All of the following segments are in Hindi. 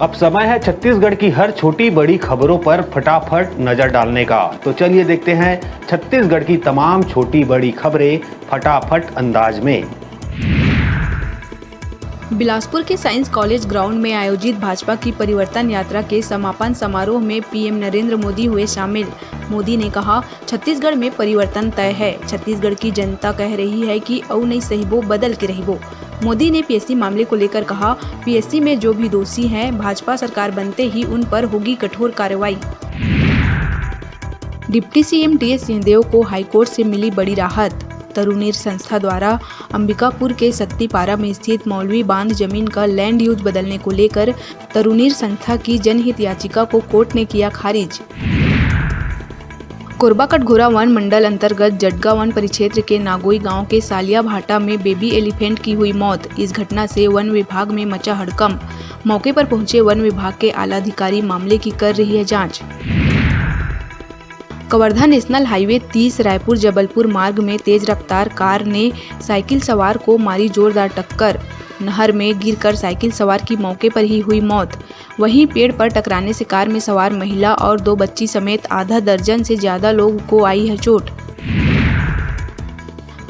अब समय है छत्तीसगढ़ की हर छोटी बड़ी खबरों पर फटाफट नजर डालने का। तो चलिए देखते हैं छत्तीसगढ़ की तमाम छोटी बड़ी खबरें फटाफट अंदाज में। बिलासपुर के साइंस कॉलेज ग्राउंड में आयोजित भाजपा की परिवर्तन यात्रा के समापन समारोह में पीएम नरेंद्र मोदी हुए शामिल। मोदी ने कहा, छत्तीसगढ़ में परिवर्तन तय है। छत्तीसगढ़ की जनता कह रही है कि औ नहीं सहीबो, बदल के रहिबो। मोदी ने पीएससी मामले को लेकर कहा, पीएससी में जो भी दोषी हैं, भाजपा सरकार बनते ही उन पर होगी कठोर कार्रवाई। डिप्टी सीएम टीएस सिंहदेव को हाईकोर्ट से मिली बड़ी राहत। तरुणीर संस्था द्वारा अंबिकापुर के सत्तीपारा में स्थित मौलवी बांध जमीन का लैंड यूज बदलने को लेकर तरुणीर संस्था की जनहित याचिका को कोर्ट ने किया खारिज। कोरबा कटघोरा वन मंडल अंतर्गत जटगा वन परिक्षेत्र के नागोई गांव के सालिया भाटा में बेबी एलिफेंट की हुई मौत। इस घटना से वन विभाग में मचा हड़कंप। मौके पर पहुंचे वन विभाग के आला अधिकारी मामले की कर रही है जांच। कवर्धा नेशनल हाईवे 30 रायपुर जबलपुर मार्ग में तेज रफ्तार कार ने साइकिल सवार को मारी जोरदार टक्कर। नहर में गिरकर साइकिल सवार की मौके पर ही हुई मौत। वहीं पेड़ पर टकराने से कार में सवार महिला और 2 बच्ची समेत आधा दर्जन से ज्यादा लोगों को आई है चोट।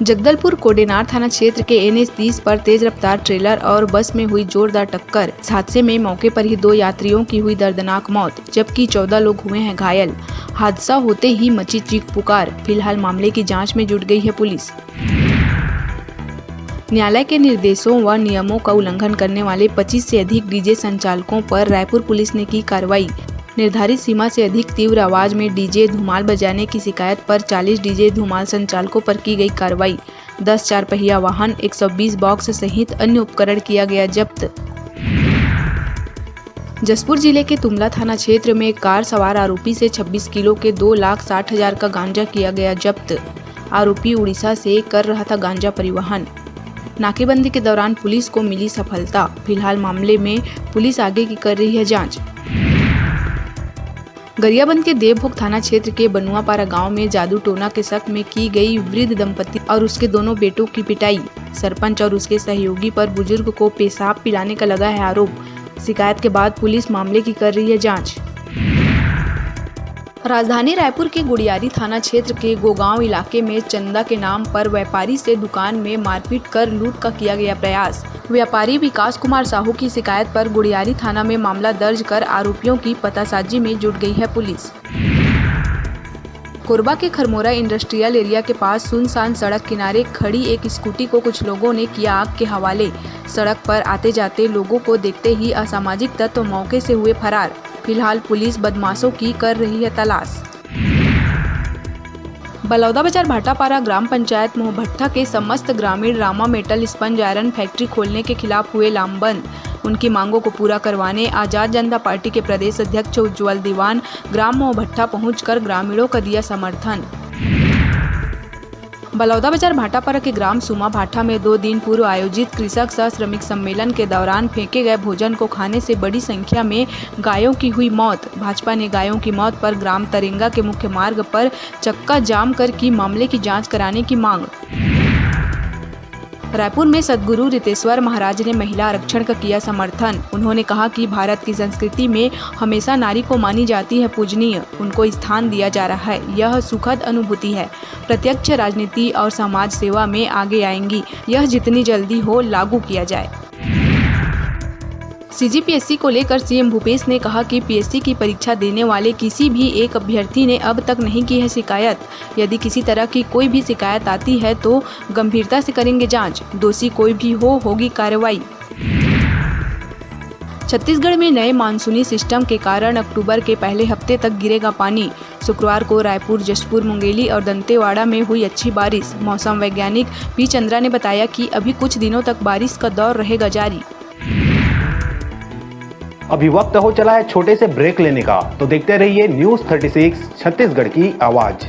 जगदलपुर कोडेनार थाना क्षेत्र के NH 30 पर तेज रफ्तार ट्रेलर और बस में हुई जोरदार टक्कर। इस हादसे में मौके पर ही 2 यात्रियों की हुई दर्दनाक मौत, जबकि 14 लोग हुए हैं घायल। हादसा होते ही मची चीख पुकार। फिलहाल मामले की जांच में जुट गई है पुलिस। न्यायालय के निर्देशों व नियमों का उल्लंघन करने वाले 25 से अधिक डीजे संचालकों पर रायपुर पुलिस ने की कार्रवाई। निर्धारित सीमा से अधिक तीव्र आवाज में डीजे धुमाल बजाने की शिकायत पर 40 डीजे धुमाल संचालकों पर की गई कार्रवाई। 10 4 पहिया वाहन, 120 बॉक्स सहित अन्य उपकरण किया गया जब्त। जसपुर जिले के तुमला थाना क्षेत्र में कार सवार आरोपी से 26 किलो के 2,60,000 का गांजा किया गया जब्त। आरोपी उड़ीसा से कर रहा था गांजा परिवहन। नाकेबंदी के दौरान पुलिस को मिली सफलता। फिलहाल मामले में पुलिस आगे की कर रही है जांच। गरियाबंद के देवभोग थाना क्षेत्र के बनुआपारा गांव में जादू टोना के शक में की गई वृद्ध दंपति और उसके दोनों बेटों की पिटाई। सरपंच और उसके सहयोगी पर बुजुर्ग को पेशाब पिलाने का लगा है आरोप। शिकायत के बाद पुलिस मामले की कर रही है जांच। राजधानी रायपुर के गुड़ियारी थाना क्षेत्र के गोगांव इलाके में चंदा के नाम पर व्यापारी से दुकान में मारपीट कर लूट का किया गया प्रयास। व्यापारी विकास कुमार साहू की शिकायत पर गुड़ियारी थाना में मामला दर्ज कर आरोपियों की पतासाजी में जुट गई है पुलिस। कोरबा के खरमोरा इंडस्ट्रियल एरिया के पास सुनसान सड़क किनारे खड़ी एक स्कूटी को कुछ लोगों ने किया आग के हवाले। सड़क पर आते जाते लोगों को देखते ही असामाजिक तत्व मौके से हुए फरार। फिलहाल पुलिस बदमाशों की कर रही है तलाश। बलौदाबाजार भाटापारा ग्राम पंचायत मोहभट्टा के समस्त ग्रामीण Rama metal sponge iron factory खोलने के खिलाफ हुए लामबंद। उनकी मांगों को पूरा करवाने आजाद जनता पार्टी के प्रदेश अध्यक्ष उज्जवल दीवान ग्राम मोहभट्टा पहुंचकर ग्रामीणों का दिया समर्थन। बलौदाबाजार भाटापारा के ग्राम सुमा भाटा में 2 दिन पूर्व आयोजित कृषक सह श्रमिक सम्मेलन के दौरान फेंके गए भोजन को खाने से बड़ी संख्या में गायों की हुई मौत। भाजपा ने गायों की मौत पर ग्राम तरेंगा के मुख्य मार्ग पर चक्का जाम कर की मामले की जांच कराने की मांग। रायपुर में सद्गुरु रितेश्वर महाराज ने महिला आरक्षण का किया समर्थन। उन्होंने कहा कि भारत की संस्कृति में हमेशा नारी को मानी जाती है पूजनीय, उनको स्थान दिया जा रहा है। यह सुखद अनुभूति है। प्रत्यक्ष राजनीति और समाज सेवा में आगे आएंगी। यह जितनी जल्दी हो लागू किया जाए। CGPSC को लेकर सीएम भूपेश ने कहा कि पीएससी की परीक्षा देने वाले किसी भी एक अभ्यर्थी ने अब तक नहीं की है शिकायत। यदि किसी तरह की कोई भी शिकायत आती है तो गंभीरता से करेंगे जांच। दोषी कोई भी होगी कार्रवाई। छत्तीसगढ़ में नए मानसूनी सिस्टम के कारण अक्टूबर के पहले हफ्ते तक गिरेगा पानी। शुक्रवार को रायपुर, जशपुर, मुंगेली और दंतेवाड़ा में हुई अच्छी बारिश। मौसम वैज्ञानिक पी चंद्रा ने बताया कि अभी कुछ दिनों तक बारिश का दौर रहेगा जारी। अभी वक्त हो चला है छोटे से ब्रेक लेने का, तो देखते रहिए न्यूज़ 36 छत्तीसगढ़ की आवाज।